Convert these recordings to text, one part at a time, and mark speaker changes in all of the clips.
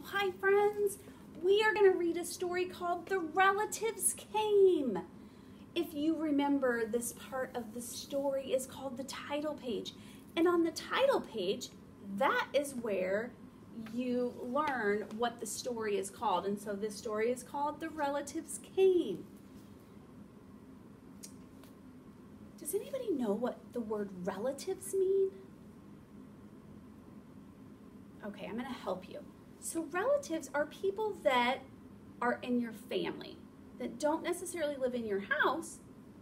Speaker 1: Hi friends. We are going to read a story called The Relatives Came. If you remember, this part of the story is called the title page. And on the title page, that is where you learn what the story is called. And so this story is called The Relatives Came. Does anybody know what the word relatives mean? Okay, I'm going to help you. So relatives are people that are in your family, that don't necessarily live in your house,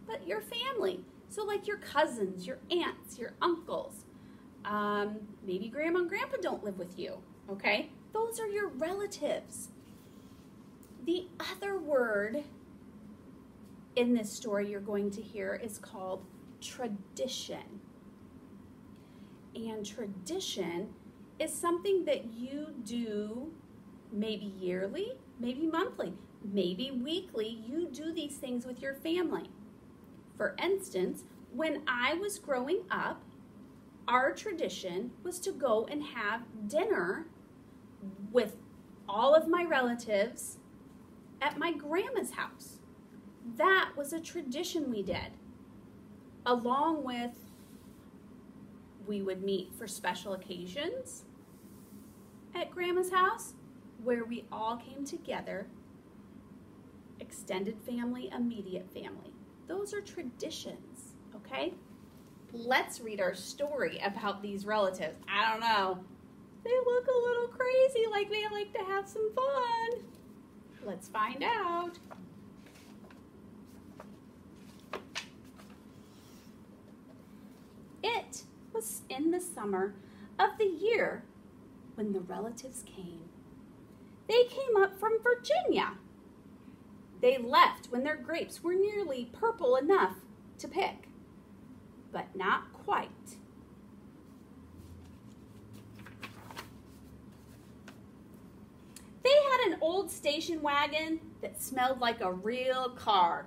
Speaker 1: but your family. So like your cousins, your aunts, your uncles. Maybe grandma and grandpa don't live with you, okay? Those are your relatives. The other word in this story you're going to hear is called tradition. And tradition is something that you do maybe yearly, maybe monthly, maybe weekly. You do these things with your family. For instance, when I was growing up, our tradition was to go and have dinner with all of my relatives at my grandma's house. That was a tradition we did, along with we would meet for special occasions at grandma's house where we all came together, extended family, immediate family. Those are traditions, okay? Let's read our story about these relatives. I don't know. They look a little crazy, like they like to have some fun. Let's find out. It was in the summer of the year when the relatives came. They came up from Virginia. They left when their grapes were nearly purple enough to pick, but not quite. They had an old station wagon that smelled like a real car.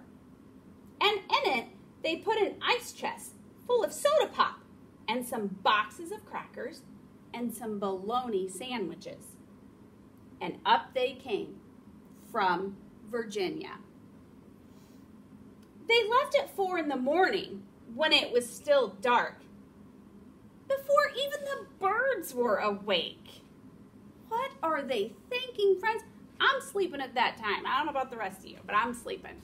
Speaker 1: And in it, they put an ice chest full of soda pop and some boxes of crackers and some bologna sandwiches. And up they came from Virginia. They left at 4 in the morning when it was still dark, before even the birds were awake. What are they thinking, friends? I'm sleeping at that time. I don't know about the rest of you, but I'm sleeping.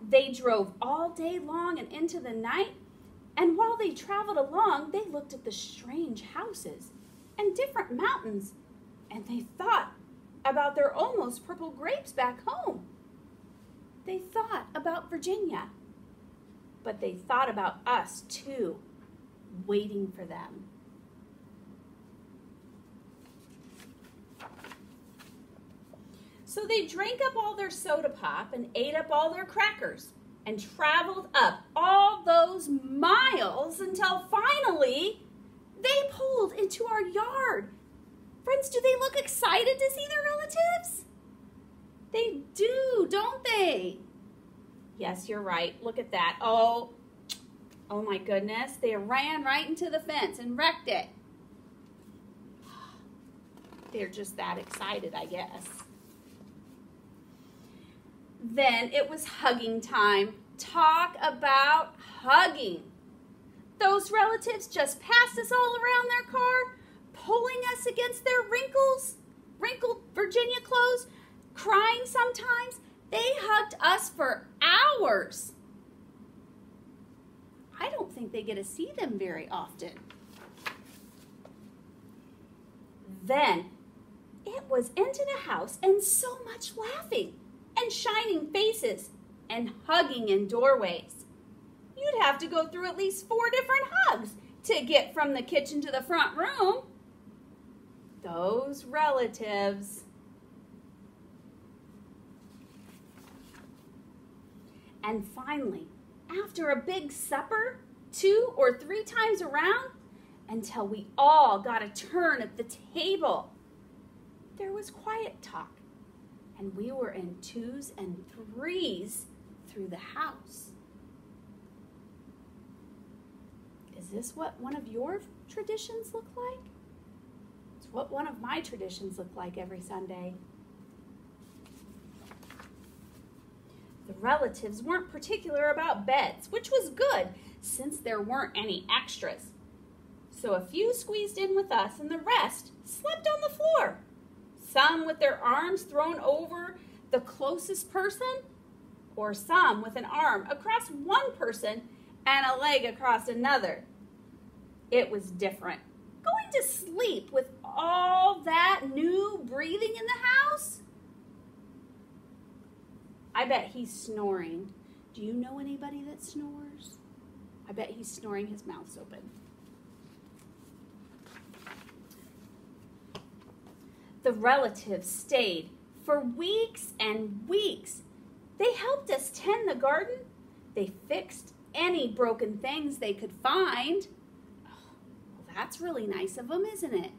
Speaker 1: They drove all day long and into the night, and while they traveled along, they looked at the strange houses and different mountains, and they thought about their almost purple grapes back home. They thought about Virginia, but they thought about us too, waiting for them. So they drank up all their soda pop and ate up all their crackers and traveled up all those miles until finally they pulled into our yard. Friends, do they look excited to see their relatives? They do, don't they? Yes, you're right. Look at that. Oh my goodness. They ran right into the fence and wrecked it. They're just that excited, I guess. Then it was hugging time. Talk about hugging. Those relatives just passed us all around their car, pulling us against their wrinkled Virginia clothes, crying sometimes. They hugged us for hours. I don't think they get to see them very often. Then it was into the house and so much laughing and shining faces and hugging in doorways. You'd have to go through at least 4 different hugs to get from the kitchen to the front room. Those relatives. And finally, after a big supper, 2 or 3 times around, until we all got a turn at the table, there was quiet talk, and we were in 2s and 3s through the house. Is this what one of your traditions look like? what one of my traditions look like every Sunday. The relatives weren't particular about beds, which was good since there weren't any extras. So a few squeezed in with us and the rest slept on the floor. Some with their arms thrown over the closest person, or some with an arm across one person and a leg across another. It was different. Going to sleep with all that new breathing in the house? I bet he's snoring. Do you know anybody that snores? I bet he's snoring, his mouth's open. The relatives stayed for weeks and weeks. They helped us tend the garden. They fixed any broken things they could find. Oh, well, that's really nice of them, isn't it?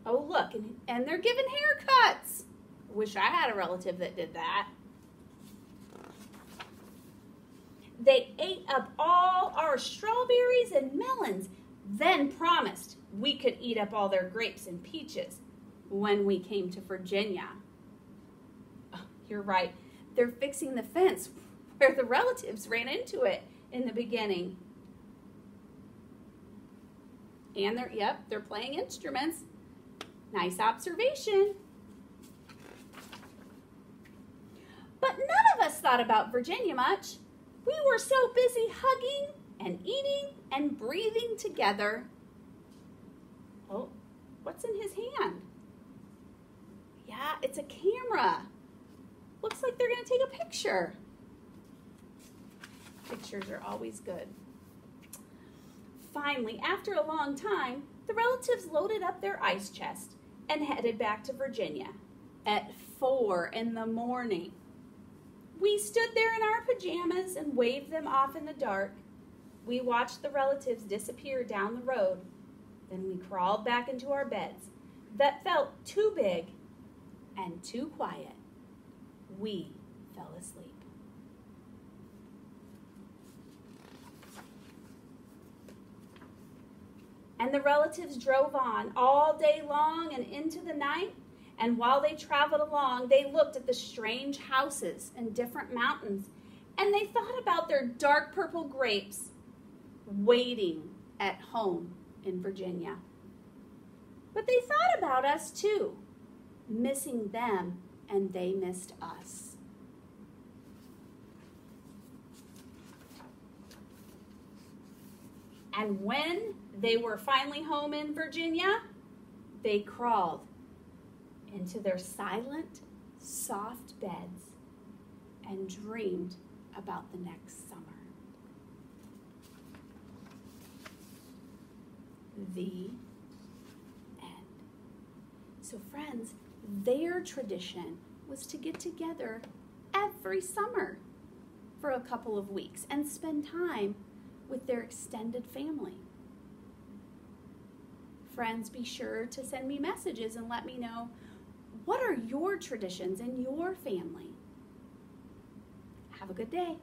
Speaker 1: Oh, look, and they're giving haircuts. I wish I had a relative that did that. They ate up all our strawberries and melons, then promised we could eat up all their grapes and peaches when we came to Virginia. Oh, you're right. They're fixing the fence where the relatives ran into it in the beginning. And they're playing instruments. Nice observation. But none of us thought about Virginia much. We were so busy hugging and eating and breathing together. Oh, what's in his hand? Yeah, it's a camera. Looks like they're going to take a picture. Pictures are always good. Finally, after a long time, the relatives loaded up their ice chest and headed back to Virginia at 4 in the morning. We stood there in our pajamas and waved them off in the dark. We watched the relatives disappear down the road. Then we crawled back into our beds that felt too big and too quiet. We fell asleep. And the relatives drove on all day long and into the night. And while they traveled along, they looked at the strange houses and different mountains. And they thought about their dark purple grapes waiting at home in Virginia. But they thought about us too, missing them, and they missed us. And when they were finally home in Virginia, they crawled into their silent, soft beds and dreamed about the next summer. The end. So friends, their tradition was to get together every summer for a couple of weeks and spend time with their extended family. Friends, be sure to send me messages and let me know, what are your traditions in your family? Have a good day.